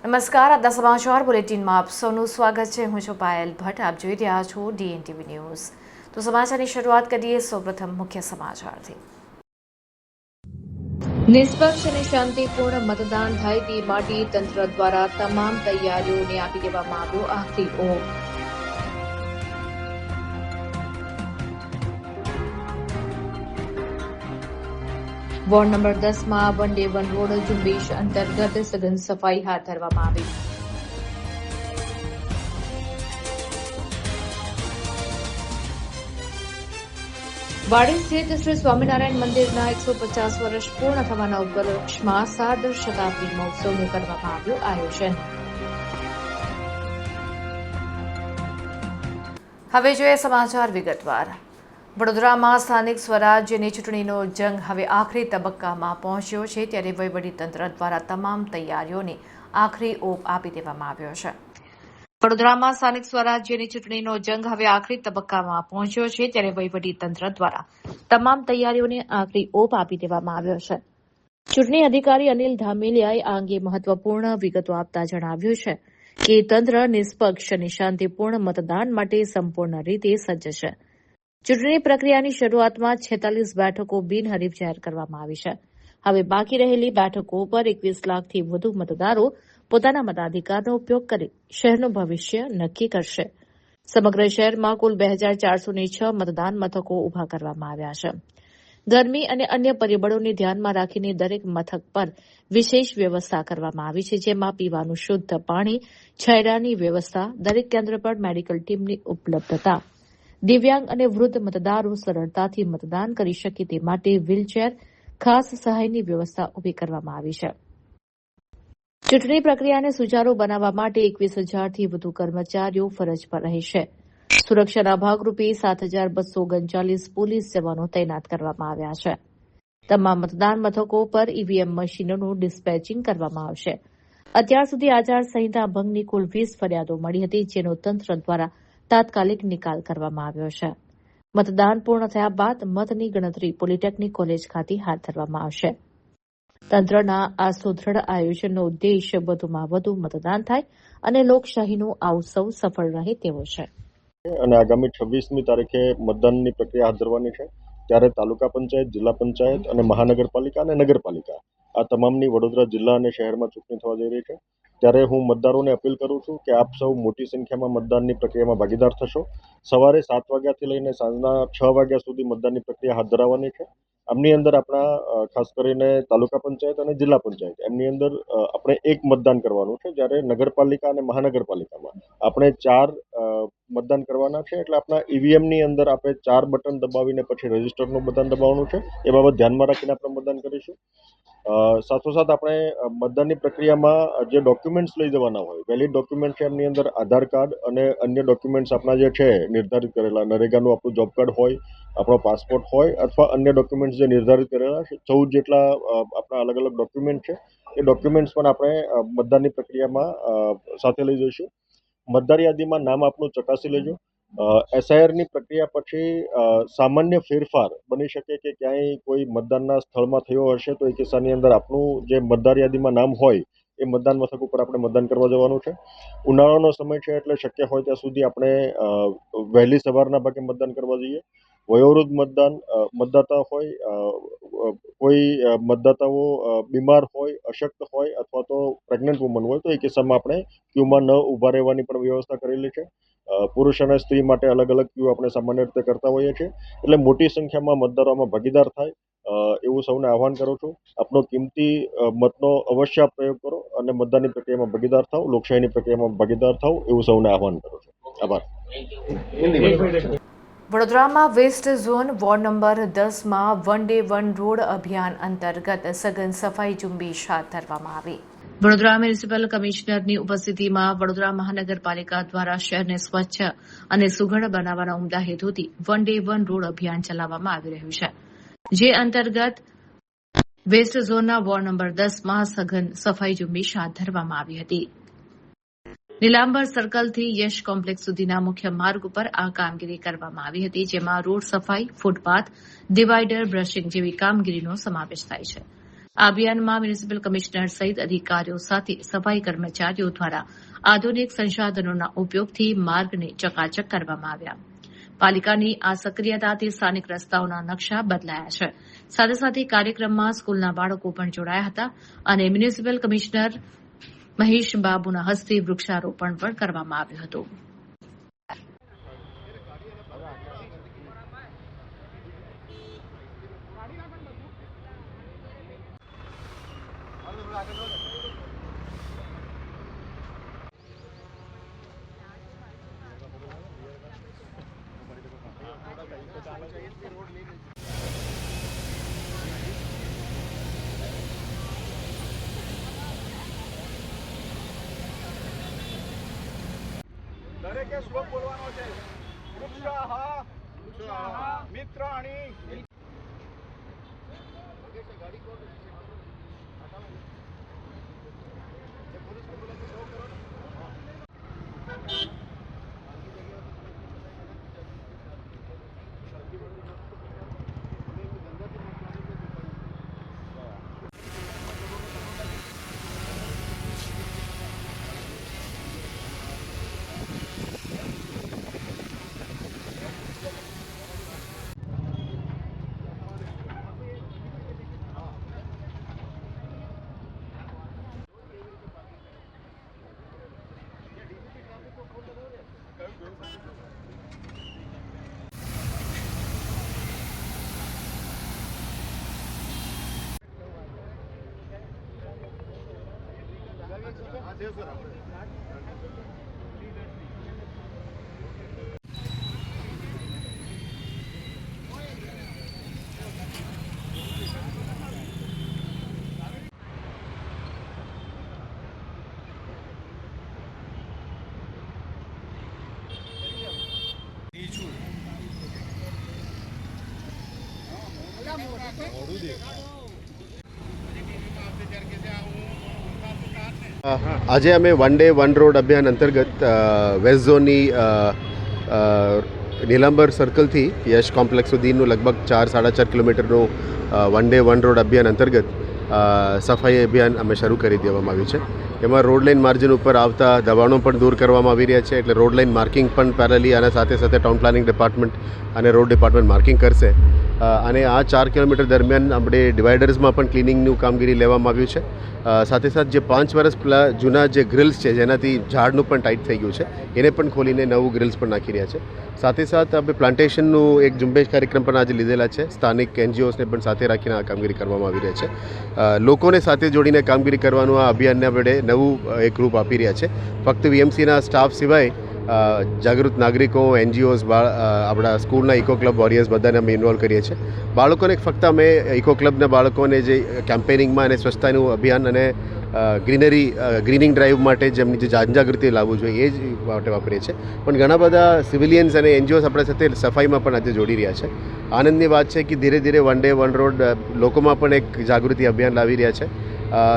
નમસ્કાર, આજના સમાચાર બુલેટિનમાં આપ સૌનું સ્વાગત છે. હું છું પાયલ ભટ્ટ. આપ જોઈ રહ્યા છો DNTV ન્યૂઝ. તો સમાચારની શરૂઆત કરીએ સૌપ્રથમ મુખ્ય સમાચારથી. નિષ્પક્ષ અને શાંતિપૂર્ણ મતદાન થાય તે માટે તંત્ર દ્વારા તમામ તૈયારીઓને આપી દેવામાં આવ્યો આખરી ઓપ. વોર્ડ નંબર 10માં વન ડે વન રોડ ઝુંબેશ અંતર્ગત સઘન સફાઈ હાથ ધરવામાં આવી. વાડી સ્થિત શ્રી સ્વામિનારાયણ મંદિરના 150 વર્ષ પૂર્ણ થવાના ઉપલક્ષમાં સાર્ધ શતાબ્દી મહોત્સવનું કરવામાં આવ્યું આયોજન. હવે જોઈએ સમાચાર વિગતવાર. વડોદરામાં સ્થાનિક સ્વરાજ્યની ચૂંટણીનો જંગ હવે આખરી તબક્કામાં પહોંચ્યો છે, ત્યારે વહીવટીતંત્ર દ્વારા તમામ તૈયારીઓને આખરી ઓપ આપી દેવામાં આવ્યો છે. વડોદરામાં સ્થાનિક સ્વરાજ્યની ચૂંટણીનો જંગ હવે આખરી તબક્કામાં પહોંચ્યો છે, ત્યારે વહીવટીતંત્ર દ્વારા તમામ તૈયારીઓને આખરી ઓપ આપી દેવામાં આવ્યો છે. ચૂંટણી અધિકારી અનિલ ધામેલિયાએ આ અંગે મહત્વપૂર્ણ વિગતો આપતા જણાવ્યું છે કે તંત્ર નિષ્પક્ષ અને શાંતિપૂર્ણ મતદાન માટે સંપૂર્ણ રીતે સજ્જ છે. ચૂંટણી પ્રક્રિયાની શરૂઆતમાં 46 બેઠકો બિનહરીફ જાહેર કરવામાં આવી છે. હવે બાકી રહેલી બેઠકો પર 21 લાખથી વધુ મતદારો પોતાના મતાધિકારનો ઉપયોગ કરી શહેરનું ભવિષ્ય નક્કી કરશે. સમગ્ર શહેરમાં કુલ 2406 મતદાન મથકો ઉભા કરવામાં આવ્યા છે. ગરમી અને અન્ય પરિબળોને ધ્યાનમાં રાખીને દરેક મથક પર વિશેષ વ્યવસ્થા કરવામાં આવી છે, જેમાં પીવાનું શુદ્ધ પાણી, છાંયડાની વ્યવસ્થા, દરેક કેન્દ્ર પર મેડિકલ ટીમની ઉપલબ્ધતા, દિવ્યાંગ અને વૃદ્ધ મતદારો સરળતાથી મતદાન કરી શકે તે માટે વ્હીલચેર, ખાસ સહાયની વ્યવસ્થા ઉભી કરવામાં આવી છે. ચૂંટણી પ્રક્રિયાને સુચારુ બનાવવા માટે 21,000થી વધુ કર્મચારીઓ ફરજ પર રહેશે. સુરક્ષાના ભાગરૂપે 7,239 પોલીસ જવાનો તૈનાત કરવામાં આવ્યા છે. તમામ મતદાન મથકો પર ઈવીએમ મશીનોનું ડિસ્પેચિંગ કરવામાં આવશે. અત્યાર સુધી આચારસંહિતા ભંગની કુલ 20 ફરિયાદો મળી હતી, જેનો તંત્ર દ્વારા તાત્કાલિક નિકાલ કરવામાં આવ્યો છે. મતદાન પૂર્ણ થયા બાદ મતની ગણતરી પોલિટેકનિક કોલેજ ખાતે હાથ ધરવામાં આવશે. તંત્રના આ સુદૃઢ આયોજનનો ઉદ્દેશ વધુમાં વધુ મતદાન થાય અને લોકશાહીનો આ ઉત્સવ સફળ રહે તેવો છે. અને આગામી 26મી તારીખે મતદાનની પ્રક્રિયા હાથ ધરવાની છે. ત્યારે તાલુકા પંચાયત, જિલ્લા પંચાયત અને મહાનગરપાલિકા અને નગરપાલિકા આ તમામની વડોદરા જિલ્લા અને શહેરમાં ચૂંટણી થવા જઈ રહી છે. ત્યારે હું મતદારોને અપીલ કરું છું કે આપ સૌ મોટી સંખ્યામાં મતદાનની પ્રક્રિયામાં ભાગીદાર થશો. સવારે 7 વાગ્યાથી લઈને સાંજના 6 વાગ્યા સુધી મતદાનની પ્રક્રિયા હાથ ધરાવવાની છે. આમની અંદર આપણા ખાસ કરીને તાલુકા પંચાયત અને જિલ્લા પંચાયત એમની અંદર આપણે એક મતદાન કરવાનું છે, જ્યારે નગરપાલિકા અને મહાનગરપાલિકામાં આપણે 4 મતદાન કરવાના છે. એટલે આપણા ઈવીએમની અંદર આપણે 4 બટન દબાવીને પછી રજીસ્ટરનું બટન દબાવવાનું છે. એ બાબત ધ્યાનમાં રાખીને આપણે મતદાન કરીશું. સાથોસાથ આપણે મતદાનની પ્રક્રિયામાં જે ડોક્યુમેન્ટ્સ લઈ જવાના હોય, વેલિડ ડોક્યુમેન્ટ છે, એમની અંદર આધાર કાર્ડ અને અન્ય ડોક્યુમેન્ટ્સ આપણા જે છે નિર્ધારિત કરેલા, નરેગાનું આપણું જોબ કાર્ડ હોય, આપણો પાસપોર્ટ હોય અથવા અન્ય ડોક્યુમેન્ટ્સ જે નિર્ધારિત કરેલા છે, 14 જેટલા આપણા અલગ અલગ ડોક્યુમેન્ટ છે, એ ડોક્યુમેન્ટ્સ પણ આપણે મતદાનની પ્રક્રિયામાં સાથે લઈ જઈશું. મતદાર યાદીમાં નામ આપનું ચકાસી લેજો. એસઆઈઆરની પ્રક્રિયા પછી સામાન્ય ફેરફાર બની શકે કે ક્યાંય કોઈ મતદાનના સ્થળમાં થયો હશે, તો એ કિસ્સાની અંદર આપનું જે મતદાર યાદીમાં નામ હોય એ મતદાન મથક ઉપર આપણે મતદાન કરવા જવાનું છે. ઉનાળાનો સમય છે, એટલે શક્ય હોય ત્યાં સુધી આપણે વહેલી સવારના ભાગે મતદાન કરવા જઈએ. વયોવૃદ્ધ મતદાતા હોય, કોઈ મતદાતાઓ બીમાર હોય, અશક્ત હોય અથવા તો પ્રેગ્નન્ટ વુમન હોય, તો એ કિસ્સામાં આપણે ક્યુમાં ન ઊભા રહેવાની પણ વ્યવસ્થા કરેલી છે. પુરુષ અને સ્ત્રી માટે અલગ અલગ ક્યુ આપણે સામાન્ય રીતે કરતા હોઈએ છીએ. એટલે મોટી સંખ્યામાં મતદારોમાં ભાગીદાર થાય એવું સૌને આહવાન કરું છું. આપનો કિંમતી મતનો અવશ્ય પ્રયોગ કરો અને મતદાનની પ્રક્રિયામાં ભાગીદાર થાવ, લોકશાહીની પ્રક્રિયામાં ભાગીદાર થાવ એવું સૌને આહવાન કરું છું. આભાર. વડોદરામાં વેસ્ટ ઝોન વોર્ડ નંબર 10માં વન ડે વન રોડ અભિયાન અંતર્ગત સઘન સફાઈ ઝુંબેશ હાથ ધરવામાં આવી. વડોદરા મ્યુનિસિપલ કમિશનરની ઉપસ્થિતિમાં વડોદરા મહાનગરપાલિકા દ્વારા શહેરને સ્વચ્છ અને સુઘડ બનાવવાના ઉમદા હેતુથી વન ડે વન રોડ અભિયાન ચલાવવામાં આવી રહ્યું છે, જે અંતર્ગત વેસ્ટ ઝોનના વોર્ડ નંબર 10માં સઘન સફાઈ ઝુંબેશ હાથ ધરવામાં આવી હતી. નીલાંબર સર્કલથી યશ કોમ્પ્લેક્સ સુધીના મુખ્ય માર્ગ ઉપર આ કામગીરી કરવામાં આવી હતી, જેમાં રોડ સફાઈ, ફૂટપાથ, ડિવાઈડર, બ્રશિંગ જેવી કામગીરીનો સમાવેશ થાય છે. આ અભિયાનમાં મ્યુનિસિપલ કમિશનર સહિત અધિકારીઓ સાથે સફાઈ કર્મચારીઓ દ્વારા આધુનિક સંસાધનોના ઉપયોગથી માર્ગને ચકાચક કરવામાં આવ્યા. પાલિકાની આ સક્રિયતાથી સ્થાનિક રસ્તાઓના નકશા બદલાયા છે. સાથે સાથે કાર્યક્રમમાં સ્કૂલના બાળકો પણ જોડાયા હતા અને મ્યુનિસિપલ કમિશનર મહેશ બાબુના હસ્તે વૃક્ષારોપણ પણ કરવામાં આવ્યું હતું. દરેકે શ્લોક બોલવાનો છે. વૃક્ષાહ મિત્રાણી. આજે અમે વન ડે વન રોડ અભિયાન અંતર્ગત વેસ્ટ ઝોનની નીલાંબર સર્કલથી યશ કોમ્પ્લેક્સ સુધીનું લગભગ 4-4.5 કિલોમીટરનું વન ડે વન રોડ અભિયાન અંતર્ગત સફાઈ અભિયાન અમે શરૂ કરી દેવામાં આવ્યું છે. એમાં રોડ લાઇન માર્જિન ઉપર આવતા દબાણો પણ દૂર કરવામાં આવી રહ્યા છે. એટલે રોડ લાઇન માર્કિંગ પણ પેરેલી અને સાથે સાથે ટાઉન પ્લાનિંગ ડિપાર્ટમેન્ટ અને રોડ ડિપાર્ટમેન્ટ માર્કિંગ કરશે. અને આ 4 કિલોમીટર દરમિયાન આપણે ડિવાઈડર્સમાં પણ ક્લિનિંગનું કામગીરી લેવામાં આવ્યું છે. સાથે સાથે જે 5 વર્ષ જૂના જે ગ્રિલ્સ છે જેનાથી ઝાડનું પણ ટાઈટ થઈ ગયું છે એને પણ ખોલીને નવું ગ્રિલ્સ પણ નાખી રહ્યા છે. સાથે સાથે આપણે પ્લાન્ટેશનનું એક ઝુંબેશ કાર્યક્રમ પણ આજે લીધેલા છે. સ્થાનિક એનજીઓસને પણ સાથે રાખીને આ કામગીરી કરવામાં આવી રહી છે. લોકોને સાથે જોડીને કામગીરી કરવાનું આ અભિયાનને આપણે નવું એક રૂપ આપી રહ્યા છે. ફક્ત વીએમસીના સ્ટાફ સિવાય જાગૃત નાગરિકો, એનજીઓસ, આપણા સ્કૂલના ઇકો ક્લબ વોરિયર્સ બધાને અમે ઇન્વોલ્વ કરીએ છીએ. બાળકોને ફક્ત અમે ઇકો ક્લબના બાળકોને જે કેમ્પેનિંગમાં અને સ્વચ્છતાનું અભિયાન અને ગ્રીનિંગ ડ્રાઈવ માટે જેમની જે જનજાગૃતિ લાવવું જોઈએ એ જ માટે વાપરીએ છીએ. પણ ઘણા બધા સિવિલિયન્સ અને એનજીઓસ આપણા સાથે સફાઈમાં પણ આજે જોડી રહ્યા છે. આનંદની વાત છે કે ધીરે ધીરે વન ડે વન રોડ લોકોમાં પણ એક જાગૃતિ અભિયાન લાવી રહ્યા છે.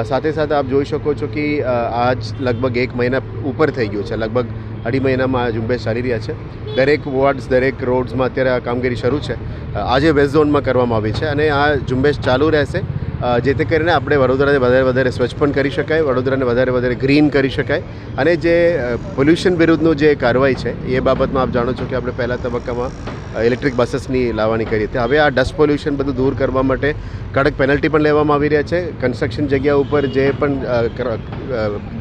સાથે સાથે આપ જોઈ શકો છો કે આજ લગભગ 1 મહિના ઉપર થઈ ગયું છે. લગભગ 2.5 મહિનામાં આ ઝુંબેશ ચાલી રહ્યા છે. દરેક વોર્ડ્સ, દરેક રોડ્સમાં અત્યારે આ કામગીરી શરૂ છે. આજે વેસ્ટ ઝોનમાં કરવામાં આવી છે અને આ ઝુંબેશ ચાલુ રહેશે જેથી કરીને આપણે વડોદરાને વધારે સ્વચ્છ પણ કરી શકાય, વડોદરાને વધારે ગ્રીન કરી શકાય. અને જે પોલ્યુશન વિરુદ્ધનું જે કાર્યવાહી છે એ બાબતમાં આપ જાણો છો કે આપણે પહેલા તબક્કામાં ઇલેક્ટ્રિક બસીસની લાવવાની કરી હતી. હવે આ ડસ્ટ પોલ્યુશન બધું દૂર કરવા માટે કડક પેનલ્ટી પણ લેવામાં આવી રહ્યા છે. કન્સ્ટ્રક્શન જગ્યા ઉપર જે પણ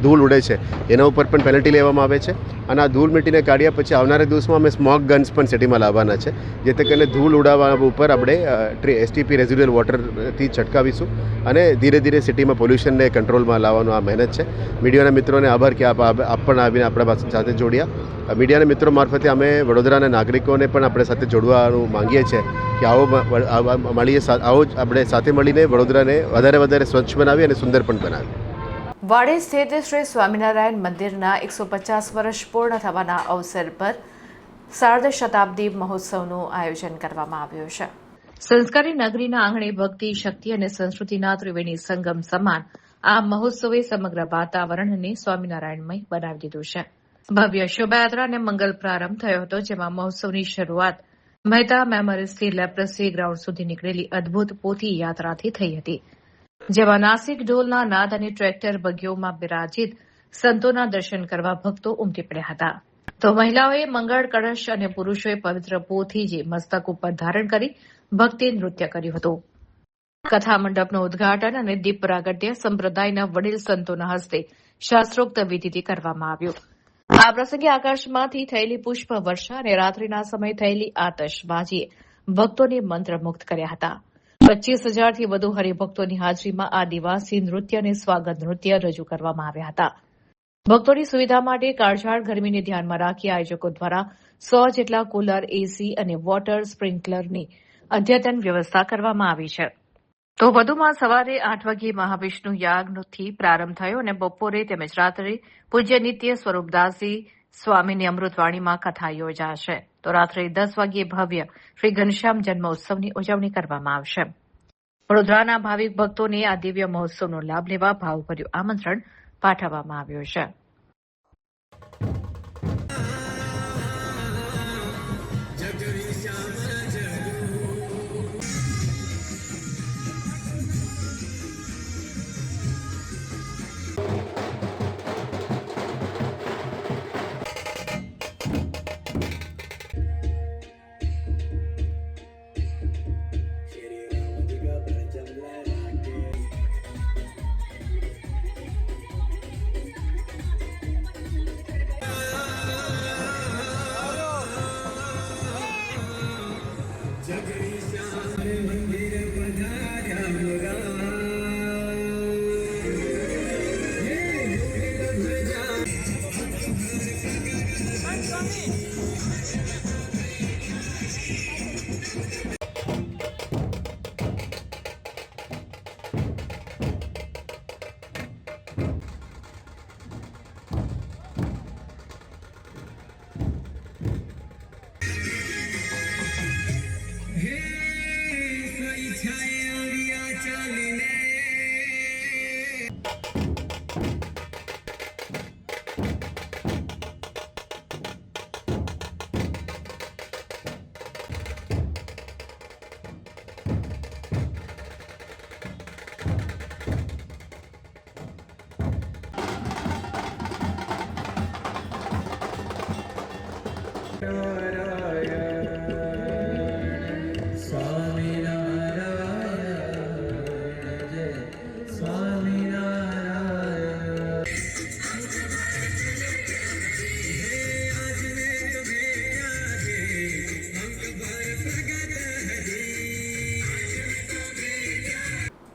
ધૂળ ઉડે છે એના ઉપર પણ પેનલ્ટી લેવામાં આવે છે. અને આ ધૂળ મીટીને કાઢ્યા પછી આવનારા દિવસમાં અમે સ્મોક ગન્સ પણ સિટીમાં લાવવાના છે જેથી કરીને ધૂળ ઉડાવવા ઉપર આપણે એસટીપી રેઝિડ્યુઅલ વોટરથી છટકાવીશું અને ધીરે ધીરે સિટીમાં પોલ્યુશનને કંટ્રોલમાં લાવવાનું આ મહેનત છે. મીડિયાના મિત્રોને આભાર કે આપ પણ આવીને આપણા સાથે જોડ્યા. મીડિયાના મિત્રો મારફતે અમે વડોદરાના નાગરિકોને પણ આપણે સાથે જોડવાનું માંગીએ છીએ કે આવો આપણે સાથે મળીને વડોદરાને વધારે સ્વચ્છ બનાવીએ અને સુંદર પણ બનાવીએ. વાડી સ્થિત શ્રી સ્વામિનારાયણ મંદિરના 150 વર્ષ પૂર્ણ થવાના અવસર પર સાર્ધ શતાબ્દી મહોત્સવનું આયોજન કરવામાં આવ્યું છે. સંસ્કારી નગરીના આંગણે ભક્તિ, શક્તિ અને સંસ્કૃતિના ત્રિવેણી સંગમ સમાન આ મહોત્સવે સમગ્ર વાતાવરણને સ્વામિનારાયણમય બનાવી દીધું છે. ભવ્ય શોભાયાત્રા અને મંગલ પ્રારંભ થયો હતો, જેમાં મહોત્સવની શરૂઆત મહેતા મેમોરિયલથી લેપ્રસી ગ્રાઉન્ડ સુધી નીકળેલી અદભુત પોથી યાત્રાથી થઈ હતી. જેમાં નાસિક ઢોલના નાદ અને ટ્રેક્ટર બગીઓમાં બિરાજિત સંતોના દર્શન કરવા ભક્તો ઉમટી પડ્યા હતા. તો મહિલાઓએ મંગળ કળશ અને પુરુષોએ પવિત્ર પોથી જે મસ્તક ઉપર ધારણ કરી ભક્તિ નૃત્ય કર્યું હતું. કથા મંડપનું ઉદઘાટન અને દીપ પ્રાગટ્ય સંપ્રદાયના વડીલ સંતોના હસ્તે શાસ્ત્રોક્ત વિધિથી કરવામાં આવ્યું. આ પ્રસંગે આકાશમાંથી થયેલી પુષ્પ વર્ષા અને રાત્રિના સમયે થયેલી આતશબાજીએ ભક્તોને મંત્રમુગ્ધ કર્યા હતા. 25,000થી વધુ હરિભક્તોની હાજરીમાં આ દિવાસી નૃત્ય અને સ્વાગત નૃત્ય રજૂ કરવામાં આવ્યા હતા. ભક્તોની સુવિધા માટે કાળઝાળ ગરમીને ધ્યાનમાં રાખી આયોજકો દ્વારા 100 જેટલા કુલર, એસી અને વોટર સ્પ્રિન્કલરની અદ્યતન વ્યવસ્થા કરવામાં આવી છે. તો વધુમાં સવારે 8 વાગ્યે મહાવિષ્ણુ યાગથી પ્રારંભ થયો અને બપોરે તેમજ રાત્રે પૂજ્ય નિત્ય સ્વરૂપદાસજી સ્વામીની અમૃતવાણીમાં કથા યોજાશે. તો રાત્રે 10 વાગ્યે ભવ્ય શ્રી ઘનશ્યામ જન્મોત્સવની ઉજવણી કરવામાં આવશે. વડોદરાના ભાવિક ભક્તોને આ દિવ્ય મહોત્સવનો લાભ લેવા ભાવભર્યું આમંત્રણ પાઠવવામાં આવ્યું છે.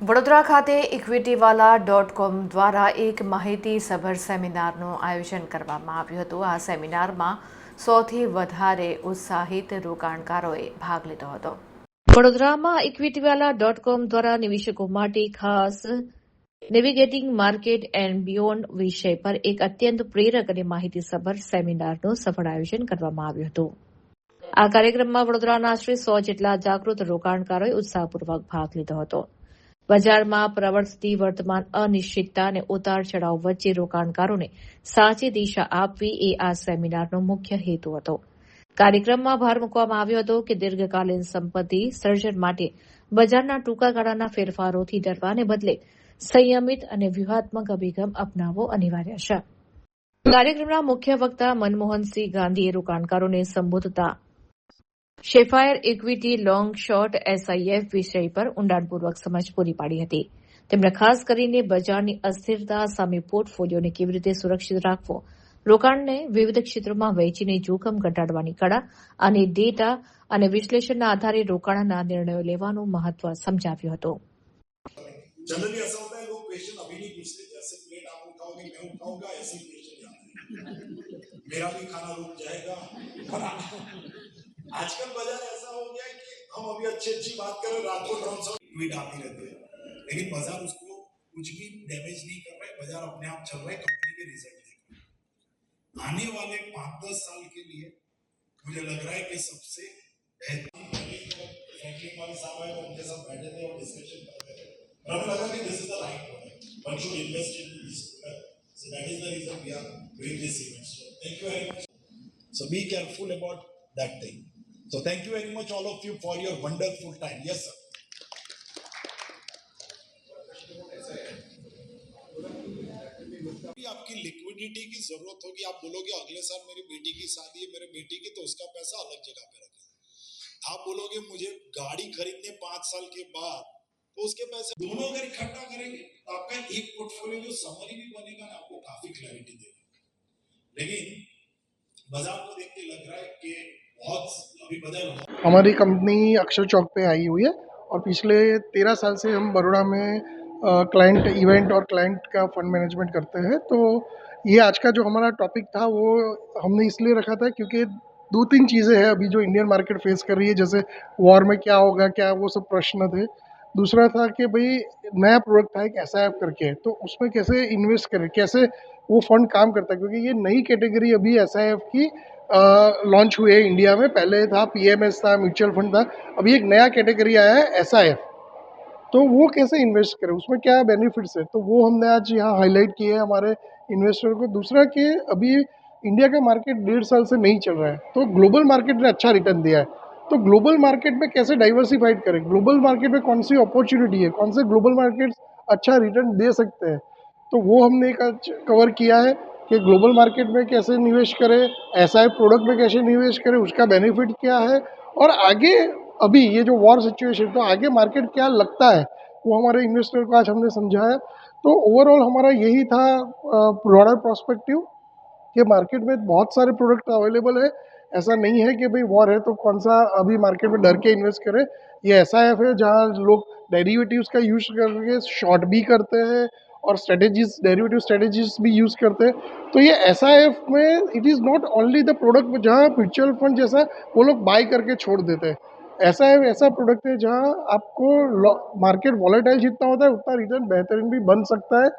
વડોદરા ખાતે ઇક્વિટીવાલા.com દ્વારા એક માહિતીસભર સેમિનારનું આયોજન કરવામાં આવ્યું હતું. આ સેમિનારમાં 100થી વધારે ઉત્સાહિત રોકાણકારોએ ભાગ લીધો હતો. વડોદરામાં ઇક્વિટીવાલા.com દ્વારા નિવેશકો માટે ખાસ નેવિગેટિંગ માર્કેટ એન્ડ બિયોન્ડ વિષય પર એક અત્યંત પ્રેરક અને માહિતીસભર સેમિનારનું સફળ આયોજન કરવામાં આવ્યું હતું. આ કાર્યક્રમમાં વડોદરાના આશરે 100 જેટલા જાગૃત રોકાણકારોએ ઉત્સાહપૂર્વક ભાગ લીધો હતો. બજારમાં પ્રવર્તતી વર્તમાન અનિશ્ચિતતા અને ઉતાર ચઢાવ વચ્ચે રોકાણકારોને સાચી દિશા આપવી એ આ સેમિનારનો મુખ્ય હેતુ હતો. કાર્યક્રમમાં ભાર મૂકવામાં આવ્યો હતો કે દીર્ઘકાલીન સંપત્તિ સર્જન માટે બજારના ટૂંકા ગાળાના ફેરફારોથી ડરવાને બદલે સંયમિત અને વ્યૂહાત્મક અભિગમ અપનાવવો અનિવાર્ય છે. કાર્યક્રમના મુખ્ય વક્તા મનમોહનસિંહ ગાંધીએ રોકાણકારોને સંબોધતા શેફાયર ઇક્વિટી લોંગ શોર્ટ SIF વિષય પર ઊંડાણપૂર્વક સમજ પૂરી પાડી હતી. તેમણે ખાસ કરીને બજારની અસ્થિરતા સામે પોર્ટફોલિયોને કેવી રીતે સુરક્ષિત રાખવો, રોકાણને વિવિધ ક્ષેત્રોમાં વહેંચીને જોખમ ઘટાડવાની કળા અને ડેટા અને વિશ્લેષણના આધારે રોકાણના નિર્ણયો લેવાનું મહત્વ સમજાવ્યું હતું. जनरली ऐसा होता है, लोग क्वेश्चन अभी नहीं पूछते, जैसे प्लेट आप उठाओगे मैं उठाऊंगा, ऐसे ही क्वेश्चन आते हैं, मेरा भी खाना रुक जाएगा. और आजकल बाजार ऐसा हो गया है कि हम अभी अच्छी बात करें, रात को ड्रॉप ट्वीट आती रहती है, लेकिन बाजार उसको कुछ भी डैमेज नहीं कर रहा है. बाजार अपने आप चल रहा है, कंपनी के रिजल्ट देख रहा है. आने वाले 5-10 साल के लिए मुझे लग रहा है कि सबसे बेहतरीन वाले साहब आए, उनके साथ बैठे थे और डिस्कशन करते थे. हमें लगा कि this is the right product, one should invest in this product. So that is the reason we are doing this event. So thank you very much. So be careful about that thing. So thank you very much all of you for your wonderful time. Yes sir. Liquidity की जरूरत होगी, आप बोलोगे अगले साल मेरी बेटी की शादी है, मेरे बेटी की, तो उसका पैसा अलग जगह पे रखेंगे। आप बोलोगे मुझे गाड़ी खरीदने 5 साल के बाद, तो उसके पैसे दोनों अगर इकट्ठा करेंगे तो आपका एक पोर्टफोलियो जो समरी भी बनेगा ना, आपको काफी क्लैरिटी देगा। लेकिन बाजार को देख के लग रहा है कि बहुत अभी बदल हुआ। हमारी कंपनी अक्षर चौक पे आई हुई है और पिछले 13 साल से हम बड़ौदा में क्लाइंट इवेंट और क्लाइंट का फंड मैनेजमेंट करते हैं। तो ये आज का जो हमारा टॉपिक था वो हमने इसलिए रखा था क्योंकि 2-3 चीज़ें हैं अभी जो इंडियन मार्केट फेस कर रही है, जैसे वॉर में क्या होगा, क्या वो सब प्रश्न थे। दूसरा था कि भाई नया प्रोडक्ट था एक SIF करके, तो उसमें कैसे इन्वेस्ट करें, कैसे वो फंड काम करता है, क्योंकि ये नई कैटेगरी अभी SIF की लॉन्च हुए है इंडिया में। पहले था PMS था, म्यूचुअल फंड था, अभी एक नया कैटेगरी आया है SIF। तो वो कैसे इन्वेस्ट करें, उसमें क्या बेनिफिट्स है, तो वो हमने आज यहाँ हाईलाइट किए हमारे इन्वेस्टर को। दूसरा कि अभी इंडिया का मार्केट 1.5 साल से नहीं चल रहा है, तो ग्लोबल मार्केट ने अच्छा रिटर्न दिया है। तो ग्लोबल मार्केट में कैसे डाइवर्सिफाइड करें, ग्लोबल मार्केट में कौन सी अपॉर्चुनिटी है, कौन से ग्लोबल मार्केट्स अच्छा रिटर्न दे सकते हैं, तो वो हमने एक आज कवर किया है कि ग्लोबल मार्केट में कैसे निवेश करें, SIF प्रोडक्ट में कैसे निवेश करें, उसका बेनिफिट क्या है, और आगे अभी ये जो वॉर सिचुएशन, तो आगे मार्केट क्या लगता है, वो हमारे इन्वेस्टर को आज हमने समझाया। तो ओवरऑल हमारा यही था ब्रॉडर प्रोस्पेक्टिव कि मार्केट में बहुत सारे प्रोडक्ट अवेलेबल है। ऐसा नहीं है कि भाई वॉर है तो कौन सा अभी मार्केट में डर के इन्वेस्ट करें। ये SIF है जहाँ लोग डेरिवेटिव्स का यूज करके शॉर्ट भी करते हैं और स्ट्रेटेजीज, डेरिवेटिव स्ट्रेटेजीज भी यूज़ करते हैं। तो ये SIF में it is not only the product जहाँ म्यूचुअल फंड जैसा वो लोग बाय करके छोड़ देते हैं। SIF ऐसा प्रोडक्ट है जहाँ आपको मार्केट वॉलेटाइल जितना होता है उतना रिटर्न बेहतरीन भी बन सकता है।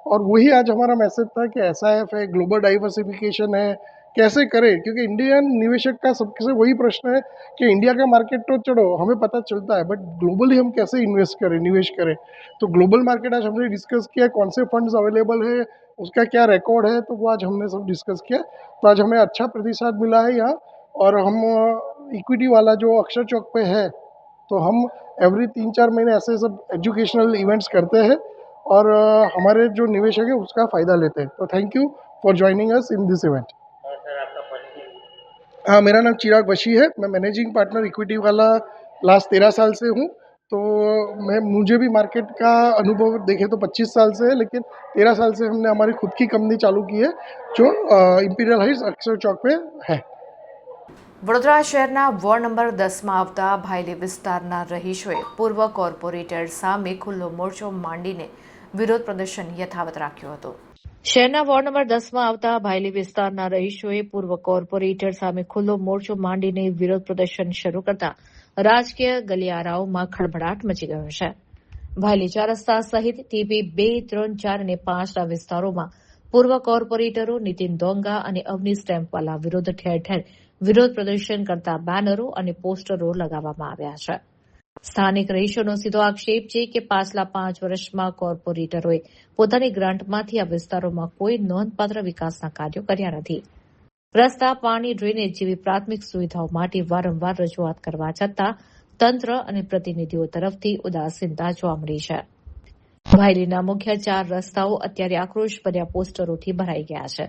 और वही आज हमारा मैसेज था कि SIF है, ग्लोबल डाइवर्सिफिकेशन है, कैसे करें, क्योंकि इंडियन निवेशक का सबसे वही प्रश्न है कि इंडिया का मार्केट तो चलो हमें पता चलता है, बट ग्लोबली हम कैसे इन्वेस्ट करें, निवेश करें। तो ग्लोबल मार्केट आज हमने डिस्कस किया, कौन से फंड्स अवेलेबल है, उसका क्या रिकॉर्ड है, तो वो आज हमने सब डिस्कस किया। तो आज हमें अच्छा प्रतिसाद मिला है यहाँ। और हम इक्विटी वाला जो अक्षर चौक पे है, तो हम एवरी 3-4 महीने ऐसे सब एजुकेशनल इवेंट्स करते हैं और हमारे जो निवेशक है उसका फ़ायदा लेते हैं। तो thank you for joining us in this event. हाँ, मेरा नाम चिराग बशी है, मैं मैनेजिंग पार्टनर इक्विटी वाला लास्ट 13 साल से हूँ। तो मुझे भी मार्केट का अनुभव देखे तो 25 साल से है, लेकिन 13 साल से हमने हमारी खुद की कंपनी चालू की है जो इम्पीरियल हाइट्स अक्षर चौक पे है। વડોદરા શહેરના વોર્ડ નંબર 10માં આવતા ભાયલી વિસ્તારના રહીશોએ પૂર્વ કોર્પોરેટર સામે ખુલ્લો મોરચો માંડીને વિરોધ પ્રદર્શન યથાવત રાખ્યું હતું। શહેરના વોર્ડ નંબર 10માં આવતા ભાયલી વિસ્તારના રહીશોએ પૂર્વ કોર્પોરેટર સામે ખુલ્લો મોરચો માંડીને વિરોધ પ્રદર્શન શરૂ કરતા રાજકીય ગલિયારાઓમાં ખળભળાટ મચી ગયો છે। ભાયલી 4 રસ્તા સહિત TP 2, 3, 4 અને 5ના વિસ્તારોમાં પૂર્વ કોર્પોરેટરો નીતિન ડોંગા અને અવની સ્ટેમ્પવાલા વિરુદ્ધ ઠેર ઠેર વિરોધ પ્રદર્શન કરતા બેનરો અને પોસ્ટરો લગાવવામાં આવ્યા છે। સ્થાનિક રહીશોનો સીધો આક્ષેપ છે કે પાછલા 5 વર્ષમાં કોર્પોરેટરોએ પોતાની ગ્રાન્ટમાંથી આ વિસ્તારોમાં કોઈ નોંધપાત્ર વિકાસના કાર્યો કર્યા નથી। રસ્તા, પાણી, ડ્રેનેજ જેવી પ્રાથમિક સુવિધાઓ માટે વારંવાર રજૂઆત કરવા છતાં તંત્ર અને પ્રતિનિધિઓ તરફથી ઉદાસીનતા જોવા મળી છે। ભાયલીના મુખ્ય 4 રસ્તાઓ અત્યારે આક્રોશભર્યા પોસ્ટરોથી ભરાઈ ગયા છે।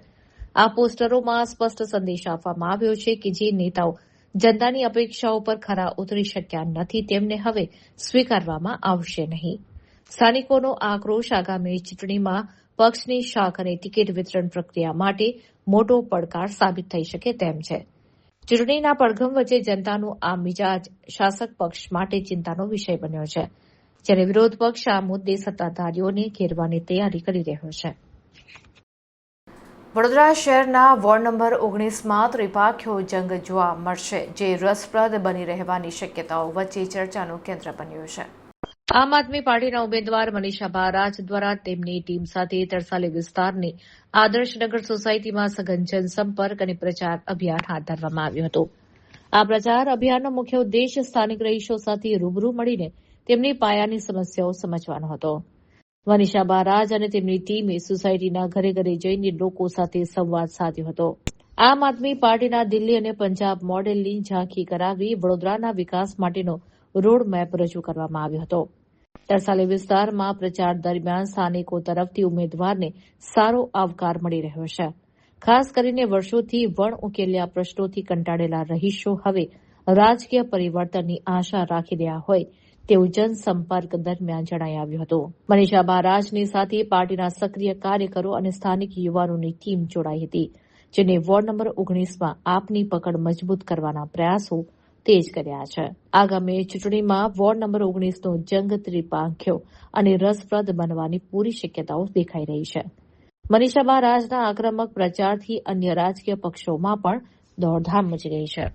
આ પોસ્ટરોમાં સ્પષ્ટ સંદેશ આપવામાં આવ્યો છે કે જે નેતાઓ જનતાની અપેક્ષાઓ પર ખરા ઉતરી શક્યા નથી તેમને હવે સ્વીકારવામાં આવશે નહીં। સ્થાનિકોનો આક્રોશ આગામી ચૂંટણીમાં પક્ષની શાખ અને ટિકિટ વિતરણ પ્રક્રિયા માટે મોટો પડકાર સાબિત થઈ શકે તેમ છે। ચૂંટણીના પડઘમ વચ્ચે જનતાનું આ મિજાજ શાસક પક્ષ માટે ચિંતાનો વિષય બન્યો છે, જ્યારે વિરોધ પક્ષ આ મુદ્દે સત્તાધારીઓને ઘેરવાની તૈયારી કરી રહ્યો છે। વડોદરા શહેરના વોર્ડ નંબર 19માં ત્રિપાખ્યો જંગ જોવા મળશે, જે રસપ્રદ બની રહેવાની શક્યતાઓ વચ્ચે ચર્ચાનું કેન્દ્ર બન્યું છે। આમ આદમી પાર્ટીના ઉમેદવાર મનીષા બારાજ દ્વારા તેમની ટીમ સાથે તરસાલી વિસ્તારની આદર્શનગર સોસાયટીમાં સઘન જનસંપર્ક અને પ્રચાર અભિયાન હાથ ધરવામાં આવ્યું હતું। આ પ્રચાર અભિયાનનો મુખ્ય ઉદ્દેશ સ્થાનિક રહીશો સાથે રૂબરૂ મળીને તેમની પાયાની સમસ્યાઓ સમજવાનો હતો। મનીષા બારાજ અને તેમની ટીમે સોસાયટીના ઘરે ઘરે જઈને લોકો સાથે સંવાદ સાધ્યો હતો। આમ આદમી પાર્ટીના દિલ્હી અને પંજાબ મોડેલની ઝાંખી કરાવી વડોદરાના વિકાસ માટેનો રોડ મેપ રજૂ કરવામાં આવ્યો હતો। તરસાલી વિસ્તારમાં પ્રચાર દરમિયાન સ્થાનિકો તરફથી ઉમેદવારને સારો આવકાર મળી રહ્યો છે. ખાસ કરીને વર્ષોથી વણ ઉકેલ્યા પ્રશ્નોથી કંટાળેલા રહીશો હવે રાજકીય પરિવર્તનની આશા રાખી રહ્યા હોય તેવું જનસંપર્ક દરમિયાન જણાઈ આવ્યું હતું. મનીષા મહારાજની સાથે પાર્ટીના સક્રિય કાર્યકરો અને સ્થાનિક યુવાનોની ટીમ જોડાઈ હતી, જેને વોર્ડ નંબર 19માં આપની પકડ મજબૂત કરવાના પ્રયાસો તેજ કર્યા છે. આગામી ચૂંટણીમાં વોર્ડ નંબર 19નો જંગ ત્રિપાંખ્યો અને રસપ્રદ બનવાની પૂરી શક્યતાઓ દેખાઈ રહી છે. મનીષા મહારાજના આક્રમક પ્રચારથી અન્ય રાજકીય પક્ષોમાં પણ દોડધામ મચી ગઈ છે.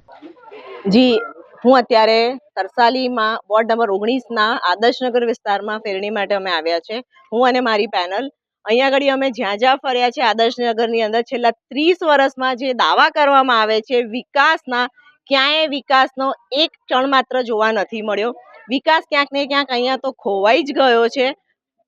જી, હું અત્યારે તરસાલીમાં વોર્ડ નંબર 19ના આદર્શનગર વિસ્તારમાં ફેરણી માટે અમે આવ્યા છે. હું અને મારી પેનલ અહીંયા આગળ અમે જ્યાં ફર્યા છે આદર્શનગરની અંદર છેલ્લા 30 વર્ષમાં જે દાવા કરવામાં આવે છે વિકાસના, ક્યાંય વિકાસનો એક ક્ષણ માત્ર જોવા નથી મળ્યો. વિકાસ ક્યાંક ને ક્યાંક અહીંયા તો ખોવાઈ જ ગયો છે.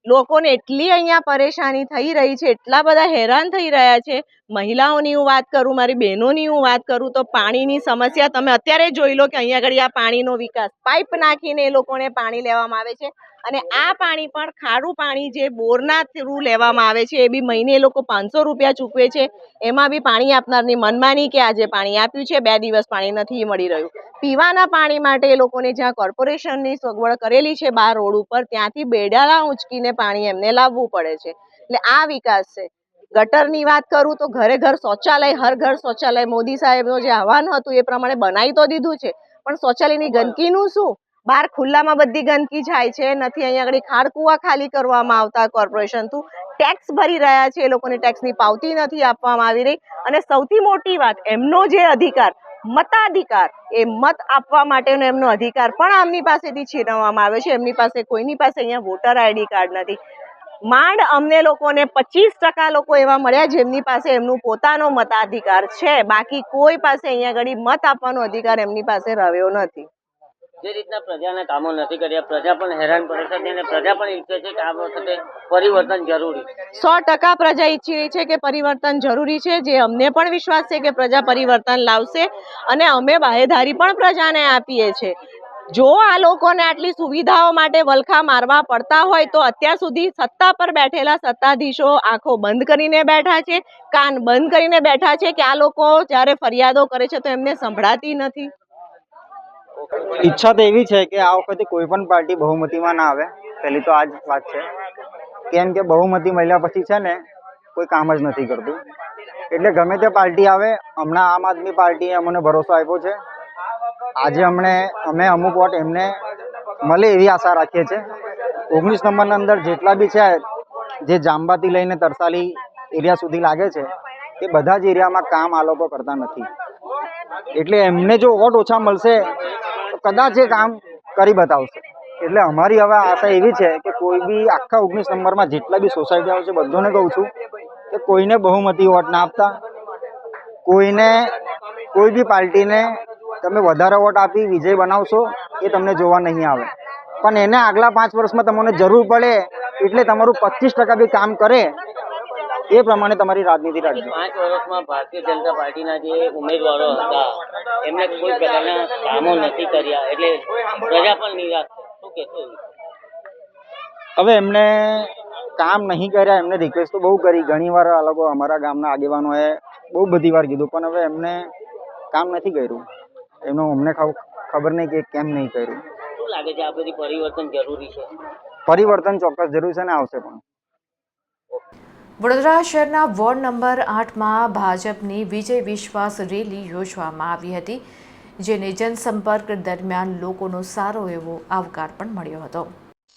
લોકોને એટલી અહીંયા પરેશાની થઈ રહી છે, એટલા બધા હેરાન થઈ રહ્યા છે. મહિલાઓની હું વાત કરું, મારી બહેનોની હું વાત કરું તો પાણીની સમસ્યા તમે અત્યારે જોઈ લો કે અહીંયા આગળ આ પાણીનો વિકાસ પાઇપ નાખીને એ લોકોને પાણી લેવામાં આવે છે અને આ પાણી પણ ખારું પાણી જે બોરના થ્રુ લેવામાં આવે છે એ બી મહિને એ લોકો 500 રૂપિયા ચૂકવે છે. એમાં બી પાણી આપનારની મનમાની કે આજે પાણી આપ્યું છે, 2 દિવસ પાણી નથી મળી રહ્યું. પીવાના પાણી માટે એ લોકોને જ્યાં કોર્પોરેશનની સગવડ કરેલી છે 12 રોડ ઉપર, ત્યાંથી બેડાલા ઊંચકીને પાણી એમને લાવવું પડે છે. એટલે આ વિકાસ છે. ગટરની વાત કરું તો ઘરે ઘર શૌચાલય, હર ઘર શૌચાલય મોદી સાહેબનું જે આહવાન હતું એ પ્રમાણે બનાવી તો દીધું છે, પણ શૌચાલયની ગંદકીનું શું? બહાર ખુલ્લામાં બધી ગંદકી જાય છે. નથી અહીંયા આગળ ખાડકુવા ખાલી કરવામાં આવતા કોર્પોરેશન થ્રુ. ટેક્સ ભરી રહ્યા છે, એ લોકોને ટેક્સની પાવતી નથી આપવામાં આવી રહી. અને સૌથી મોટી વાત, એમનો જે અધિકાર મતાધિકાર, એ મત આપવા માટેનો એમનો અધિકાર પણ આમની પાસેથી છીનવવામાં આવે છે. એમની પાસે કોઈની પાસે અહીંયા વોટર આઈડી કાર્ડ નથી. માંડ અમને લોકોને 25% લોકો એવા મળ્યા જેમની પાસે એમનું પોતાનો મતાધિકાર છે. બાકી કોઈ પાસે અહીંયા આગળ મત આપવાનો અધિકાર એમની પાસે રહ્યો નથી. જે રીતના પ્રજાના કામો નથી કર્યા, પ્રજા પણ હેરાન પરેશાન છે અને પ્રજા પણ ઈચ્છે છે કે આ વખતે પરિવર્તન જરૂરી. 100% પ્રજા ઈચ્છી રહી છે કે પરિવર્તન જરૂરી છે. જે અમને પણ વિશ્વાસ છે કે પ્રજા પરિવર્તન લાવશે અને અમે બાહેધારી પણ પ્રજાને આપીએ છીએ. જો આ લોકોને આટલી સુવિધાઓ માટે વલખા મારવા પડતા હોય તો અત્યાર સુધી સત્તા પર બેઠેલા સત્તાધીશો આંખો બંધ કરીને બેઠા છે, કાન બંધ કરીને બેઠા છે કે આ લોકો જ્યારે ફરિયાદો કરે છે તો એમને સંભળાતી નથી. ઈચ્છા તો એવી છે કે આ વખતે કોઈ પણ પાર્ટી બહુમતીમાં ના આવે. પહેલી તો આ જ વાત છે, કેમ કે બહુમતી મળ્યા પછી છે ને કોઈ કામ જ નથી કરતું. એટલે ગમે તે પાર્ટી આવે, હમણાં આમ આદમી પાર્ટીએ અમને ભરોસો આપ્યો છે. આજે અમે અમુક વોટ એમને મળે એવી આશા રાખીએ છીએ. 19 નંબરના અંદર જેટલા બી છે, જે જાંબાથી લઈને તરસાલી એરિયા સુધી લાગે છે, એ બધા જ એરિયામાં કામ આ લોકો કરતા નથી. એટલે એમને જો વોટ ઓછા મળશે તો કદાચ એ કામ કરી બતાવશે. એટલે અમારી હવે આશા એવી છે કે કોઈ બી આખા 19 નંબરમાં જેટલા બી સોસાયટીઓ છે બધાને કહું છું કે કોઈને બહુમતી વોટ ના આપતા. કોઈ બી પાર્ટીને તમે વધારે વોટ આપી વિજય બનાવશો એ તમને જોવા નહીં આવે, પણ એને આગલા 5 વર્ષમાં તમને જરૂર પડે એટલે તમારું 25% બી કામ કરે એ પ્રમાણે તમારી રાજનીતિ રાખજો. 5 વર્ષમાં ભારતીય જનતા પાર્ટીના જે ઉમેદવારો હતા એમને કોઈ પ્રકારના કામો નથી કર્યા, એટલે પ્રજા પણ નિરાશ છે. શું કહેશો? હવે એમને કામ નહીં કર્યા, એમને રિક્વેસ્ટ તો બહુ કરી, ઘણી વાર આ લોકો અમારા ગામના આગેવાનોએ બહુ બધી વાર કીધું, પણ હવે એમને કામ નથી કર્યું. એનું અમને ખબર નહીં કે કેમ નહીં કર્યું. શું લાગે છે આ બધી પરિવર્તન જરૂરી છે? પરિવર્તન ચોક્કસ જરૂરી છે ને આવશે પણ. વડોદરા શહેરના વોર્ડ નંબર 8માં ભાજપની વિજય વિશ્વાસ રેલી યોજવામાં આવી હતી, જેને જનસંપર્ક દરમિયાન લોકોનો સારો એવો આવકાર પણ મળ્યો હતો.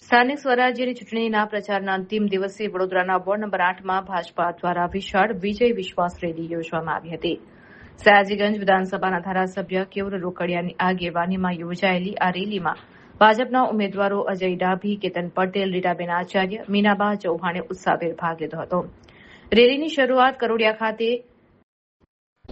સ્થાનિક સ્વરાજ્યની ચૂંટણીના પ્રચારના અંતિમ દિવસે વડોદરાના વોર્ડ નંબર 8માં ભાજપા દ્વારા વિશાળ વિજય વિશ્વાસ રેલી યોજવામાં આવી હતી. સયાજીગંજ વિધાનસભાના ધારાસભ્ય કેવલ રોકડિયાની આગેવાનીમાં યોજાયેલી આ રેલીમાં ભાજપના ઉમેદવારો અજય ડાભી, કેતન પટેલ, રીટાબેન આચાર્ય, મીનાબા ચૌહાણે ઉત્સાહભેર ભાગ લીધો હતો. રેલીની શરૂઆત કરોડિયા ખાતે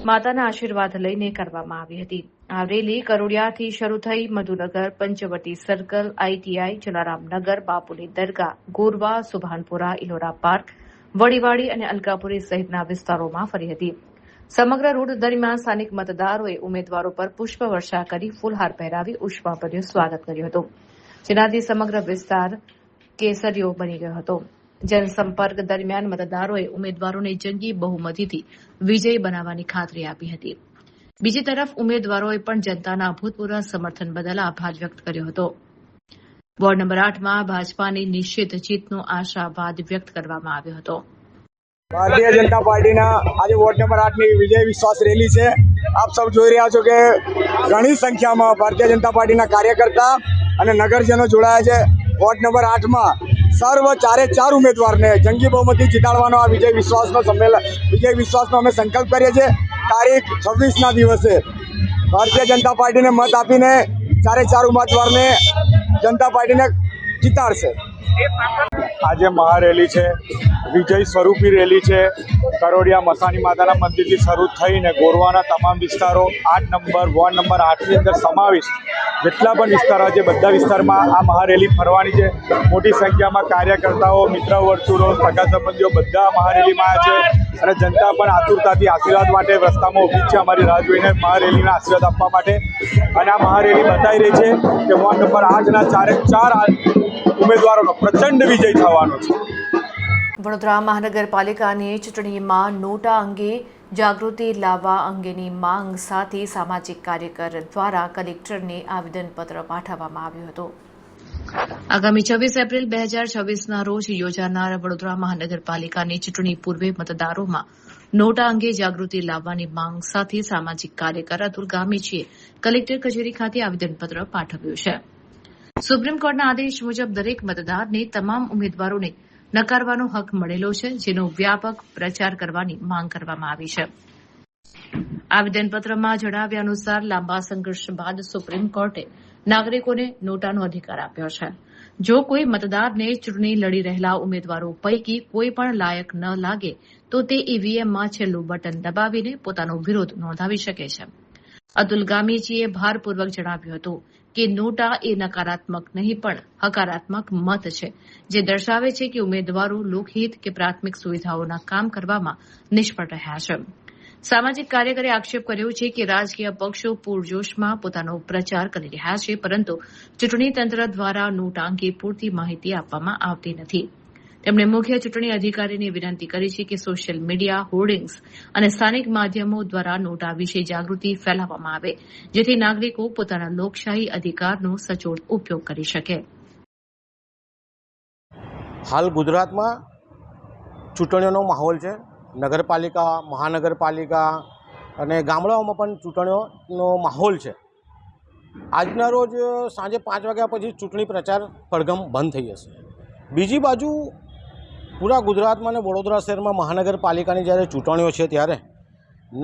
માતાના આશીર્વાદ લઈને કરવામાં આવી હતી. આ રેલી કરોડિયાથી શરૂ થઈ મધુનગર, પંચવટી સર્કલ, આઈટીઆઈ, જલારામનગર, બાપુની દરગાહ, ગોરવા, સુભાનપુરા, ઇલોરા પાર્ક, વડીવાડી અને અલકાપુરી સહિતના વિસ્તારોમાં ફરી હતી. સમગ્ર રૂટ દરમિયાન સ્થાનિક મતદારોએ ઉમેદવારો પર પુષ્પવર્ષા કરી ફૂલહાર પહેરાવી ઉષ્માભર્યું સ્વાગત કર્યું હતું. જેનાથી સમગ્ર વિસ્તાર કેસરીયો બની ગયો હતો. જનસંપર્ક દરમિયાન મતદારોએ ઉમેદવારોને જંગી બહુમતીથી વિજયી બનાવવાની ખાતરી આપી હતી. બીજી તરફ ઉમેદવારોએ પણ જનતાના અભૂતપૂર્વ સમર્થન બદલ આભાર વ્યક્ત કર્યો હતો. વોર્ડ નંબર 8માં ભાજપાની નિશ્ચિત જીતનો આશાવાદ વ્યક્ત કરવામાં આવ્યો હતો. ભારતીય જનતા પાર્ટીના આજે વોર્ડ નંબર 8ની વિજય વિશ્વાસ રેલી છે. આપ સૌ જોઈ રહ્યા છો કે ઘણી સંખ્યામાં ભારતીય જનતા પાર્ટીના કાર્યકર્તા અને નગરજનો જોડાયા છે. વોર્ડ નંબર 8માં સર્વ ચારે ચાર ઉમેદવારને જંગી બહુમતી જીતાડવાનો આ વિજય વિશ્વાસનો અમે સંકલ્પ કરીએ છીએ. તારીખ 26ના દિવસે ભારતીય જનતા પાર્ટીને મત આપીને ચારે ચાર ઉમેદવારને જનતા પાર્ટીને જીતાડશે. આજે મહારેલી છે, વિજય સ્વરૂપી રેલી છે. કરોડિયા મસાણી માતાના મંદિરથી શરૂ થઈને ગોરવાના તમામ વિસ્તારો 8 નંબર વોર્ડ નંબર 8ની અંદર સમાવિષ્ટ જેટલા પણ વિસ્તારો છે બધા વિસ્તારમાં આ મહારેલી ફરવાની છે. મોટી સંખ્યામાં કાર્યકર્તાઓ, મિત્ર વર્તુળો, સગા સંબંધીઓ બધા મહારેલીમાં આવ્યા છે અને જનતા પણ આતુરતાથી આશીર્વાદ માટે રસ્તામાં ઊભી છે અમારી રાહ જોઈને મહારેલીના આશીર્વાદ આપવા માટે. અને આ મહારેલી બતાવી રહી છે કે વોર્ડ નંબર 8ના ચારે ચાર ઉમેદવારોનો પ્રચંડ વિજય થવાનો છે. વડોદરા મહાનગરપાલિકાની ચૂંટણીમાં નોટા અંગે જાગૃતિ લાવવા અંગેની માંગ સાથે સામાજિક કાર્યકર દ્વારા કલેક્ટરને આવેદનપત્ર પાઠવવામાં આવ્યું હતું. આગામી 26 એપ્રિલ 2026ના રોજ યોજાનાર વડોદરા મહાનગરપાલિકાની ચૂંટણી પૂર્વે મતદારોમાં નોટા અંગે જાગૃતિ લાવવાની માંગ સાથે સામાજિક કાર્યકર અતુલ ગામીચીએ કલેક્ટર કચેરી ખાતે આવેદનપત્ર પાઠવ્યું છે. સુપ્રીમ કોર્ટના આદેશ મુજબ દરેક મતદારને તમામ ઉમેદવારોને નકારવાનો હક મળેલો છે, જેનો વ્યાપક પ્રચાર કરવાની માંગ કરવામાં આવી છે. આવેદનપત્રમાં જણાવ્યા અનુસાર લાંબા સંઘર્ષ બાદ સુપ્રીમ કોર્ટે નાગરિકોને નોટાનો અધિકાર આપ્યો છે. જો કોઈ મતદારને ચૂંટણી લડી રહેલા ઉમેદવારો પૈકી કોઈ પણ લાયક ન લાગે તો તે ઈવીએમમાં છેલ્લું બટન દબાવીને પોતાનો વિરોધ નોંધાવી શકે છે. અતુલ ગામીચીએ ભારપૂર્વક જણાવ્યું હતું કે નોટા એ નકારાત્મક નહીં પણ હકારાત્મક મત છે, જે દર્શાવે છે કે ઉમેદવારો લોકહિત કે પ્રાથમિક સુવિધાઓના કામ કરવામાં નિષ્ફળ રહ્યા છે. સામાજિક કાર્યકરે આક્ષેપ કર્યો છે કે રાજકીય પક્ષો પૂરજોશમાં પોતાનો પ્રચાર કરી રહ્યા છે, પરંતુ ચૂંટણી તંત્ર દ્વારા નોટા અંગે પૂરતી માહિતી આપવામાં આવતી નથી. તેમણે મુખ્ય ચૂંટણી અધિકારીને વિનંતી કરી છે કે સોશિયલ મીડિયા, હોર્ડિંગ્સ અને સ્થાનિક માધ્યમો દ્વારા નોટા વિશે જાગૃતિ ફેલાવવામાં આવે, જેથી નાગરિકો પોતાના લોકશાહી અધિકારનો સચોટ ઉપયોગ કરી શકે. હાલ ગુજરાતમાં ચૂંટણીઓનો માહોલ છે. નગરપાલિકા, મહાનગરપાલિકા અને ગામડાઓમાં પણ ચૂંટણીઓનો માહોલ છે. આજના રોજ સાંજે 5 વાગ્યા પછી ચૂંટણી પ્રચાર પડઘમ બંધ થઈ જશે. બીજી બાજુ પૂરા ગુજરાતમાં અને વડોદરા શહેરમાં મહાનગરપાલિકાની જ્યારે ચૂંટણીઓ છે ત્યારે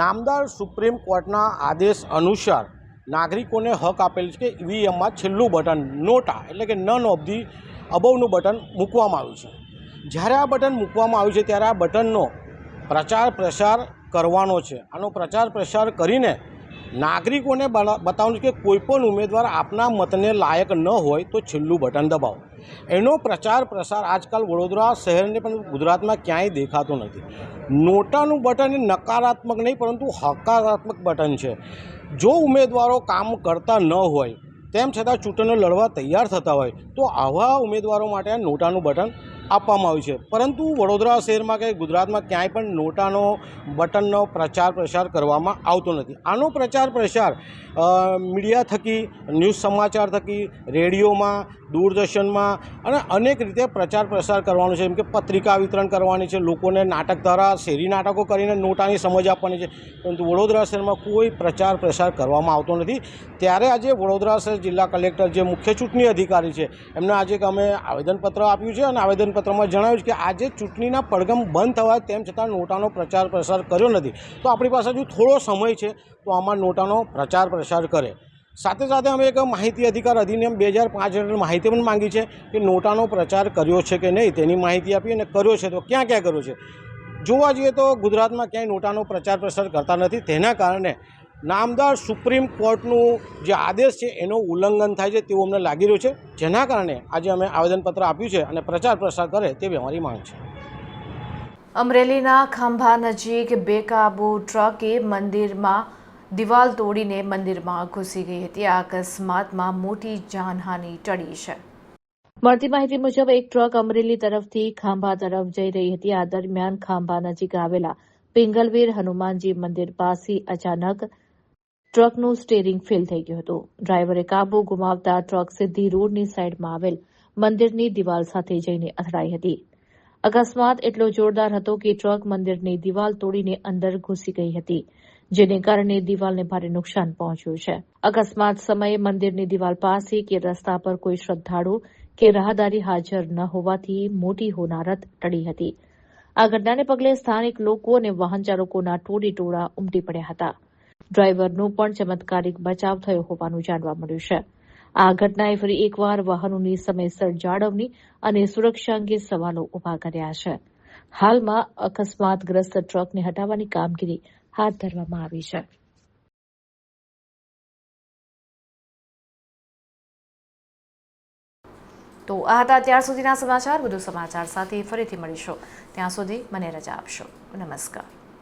નામદાર સુપ્રીમ કોર્ટના આદેશ અનુસાર નાગરિકોને હક આપેલ છે કે ઈવીએમમાં છેલ્લું બટન નોટા એટલે કે નન ઓફ ધી અબવનું બટન મૂકવામાં આવ્યું છે. જ્યારે આ બટન મૂકવામાં આવ્યું છે ત્યારે આ બટનનો પ્રચાર પ્રસાર કરવાનો છે. આનો પ્રચાર પ્રસાર કરીને નાગરિકોને બતાવવાનું છે કે કોઈપણ ઉમેદવાર આપના મતને લાયક ન હોય તો છેલ્લું બટન દબાવો. એનો પ્રચાર પ્રસાર આજકાલ વડોદરા શહેરને પણ ગુજરાતમાં ક્યાંય દેખાતો નથી. નોટાનું બટન એ નકારાત્મક નહીં પરંતુ હકારાત્મક બટન છે. જો ઉમેદવારો કામ કરતા ન હોય તેમ છતાં ચૂંટણીઓ લડવા તૈયાર થતા હોય તો આવા ઉમેદવારો માટે આ નોટાનું બટન આપવામાં આવ્યું છે. પરંતુ વડોદરા શહેરમાં કે ગુજરાતમાં ક્યાંય પણ નોટાનો બટનનો પ્રચાર પ્રસાર કરવામાં આવતો નથી. આનો પ્રચાર પ્રસાર મીડિયા થકી, ન્યૂઝ સમાચાર થકી, રેડિયોમાં, દૂરદર્શનમાં અને અનેક રીતે પ્રચાર પ્રસાર કરવાનો છે. જેમ કે પત્રિકા વિતરણ કરવાની છે, લોકોને નાટક દ્વારા શેરી નાટકો કરીને નોટાની સમજ આપવાની છે. પરંતુ વડોદરા શહેરમાં કોઈ પ્રચાર પ્રસાર કરવામાં આવતો નથી. ત્યારે આજે વડોદરા શહેર જિલ્લા કલેક્ટર જે મુખ્ય ચૂંટણી અધિકારી છે એમને આજે અમે આવેદનપત્ર આપ્યું છે અને આવેદનપત્રમાં જણાવ્યું છે કે આજે ચૂંટણીના પડઘમ બંધ થવા તેમ છતાં નોટાનો પ્રચાર પ્રસાર કર્યો નથી, તો આપણી પાસે હજુ થોડો સમય છે તો આમાં નોટાનો પ્રચાર પ્રસાર કરે. સાથે સાથે અમે એક માહિતી અધિકાર અધિનિયમ 2005 હેઠળ માહિતી પણ માંગી છે કે નોટાનો પ્રચાર કર્યો છે કે નહીં તેની માહિતી આપી, અને કર્યો છે તો ક્યાં ક્યાં કર્યો છે. જોવા જઈએ તો ગુજરાતમાં ક્યાંય નોટાનો પ્રચાર પ્રસાર કરતા નથી. તેના કારણે નામદાર સુપ્રીમ કોર્ટનું જે આદેશ છે એનું ઉલ્લંઘન થાય છે તેવું અમને લાગી રહ્યું છે. જેના કારણે આજે અમે આવેદનપત્ર આપ્યું છે અને પ્રચાર પ્રસાર કરે તેવી અમારી માંગ છે. અમરેલીના ખંભા નજીક બેકાબુ ટ્રકે મંદિરમાં દિવાલ તોડીને મંદિરમાં ઘૂસી ગઈ હતી. આ અકસ્માતમાં મોટી જાનહાનિ ટળી છે. મળતી માહિતી મુજબ એક ટ્રક અમરેલી તરફથી ખાંભા તરફ જઈ રહી હતી. આ દરમિયાન ખાંભા નજીક આવેલા પિંગલવીર હનુમાનજી મંદિર પાસે અચાનક ટ્રકનું સ્ટીયરિંગ ફેલ થઈ ગયું હતું. ડ્રાઈવરે કાબુ ગુમાવતા ટ્રક સીધી રોડની સાઈડમાં આવેલ મંદિરની દિવાલ સાથે જઈને અથડાઈ હતી. અકસ્માત એટલો જોરદાર હતો કે ટ્રક મંદિરની દિવાલ તોડીને અંદર ઘૂસી ગઈ હતી, જેને કારણે દિવાલને ભારે નુકસાન પહોંચ્યું છે. અકસ્માત સમયે મંદિરની દિવાલ પાસે કે રસ્તા પર કોઈ શ્રદ્ધાળુ કે રાહદારી હાજર ન હોવાથી મોટી હોનારત ટળી હતી. આ ઘટનાને પગલે સ્થાનિક લોકો અને વાહન ચાલકોના ટોળા ઉમટી પડ્યા હતા. ડ્રાઈવરનો પણ ચમત્કારિક બચાવ થયો હોવાનું જાણવા મળ્યું છે. આ ઘટનાએ ફરી એકવાર વાહનોની સમયસર જાળવણી અને સુરક્ષા અંગે સવાલો ઉભા કર્યા છે. હાલમાં અકસ્માતગ્રસ્ત ટ્રકને હટાવવાની કામગીરી હાથ ધરવામાં આવી છે. તો આ હતા અત્યાર સુધીના સમાચાર. વધુ સમાચાર સાથે ફરીથી મળીશું. ત્યાં સુધી મને રજા આપશો. નમસ્કાર.